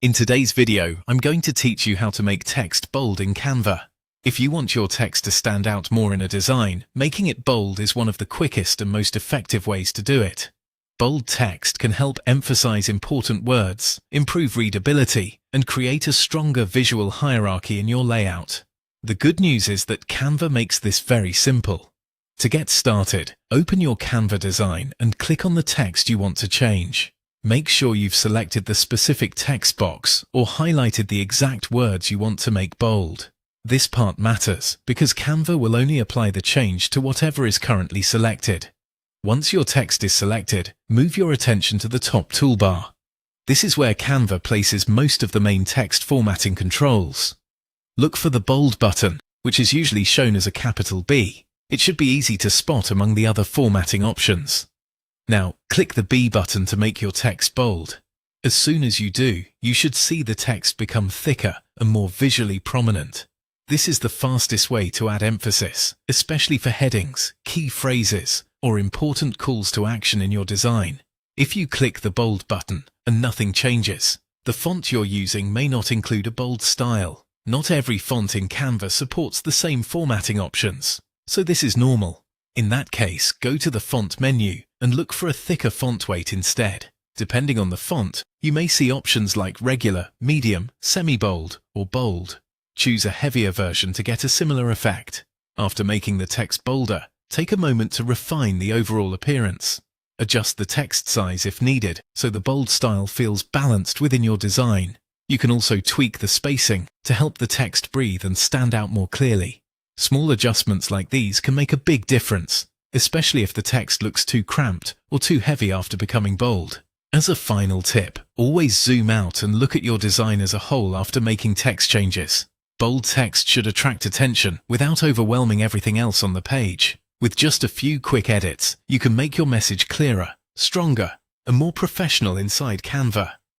In today's video, I'm going to teach you how to make text bold in Canva. If you want your text to stand out more in a design, making it bold is one of the quickest and most effective ways to do it. Bold text can help emphasize important words, improve readability, and create a stronger visual hierarchy in your layout. The good news is that Canva makes this very simple. To get started, open your Canva design and click on the text you want to change. Make sure you've selected the specific text box or highlighted the exact words you want to make bold. This part matters because Canva will only apply the change to whatever is currently selected. Once your text is selected, move your attention to the top toolbar. This is where Canva places most of the main text formatting controls. Look for the bold button, which is usually shown as a capital B. It should be easy to spot among the other formatting options. Now, click the B button to make your text bold. As soon as you do, you should see the text become thicker and more visually prominent. This is the fastest way to add emphasis, especially for headings, key phrases, or important calls to action in your design. If you click the bold button and nothing changes, the font you're using may not include a bold style. Not every font in Canva supports the same formatting options, so this is normal. In that case, go to the font menu and look for a thicker font weight instead. Depending on the font, you may see options like regular, medium, semi-bold, or bold. Choose a heavier version to get a similar effect. After making the text bolder, take a moment to refine the overall appearance. Adjust the text size if needed, so the bold style feels balanced within your design. You can also tweak the spacing to help the text breathe and stand out more clearly. Small adjustments like these can make a big difference, especially if the text looks too cramped or too heavy after becoming bold. As a final tip, always zoom out and look at your design as a whole after making text changes. Bold text should attract attention without overwhelming everything else on the page. With just a few quick edits, you can make your message clearer, stronger, and more professional inside Canva.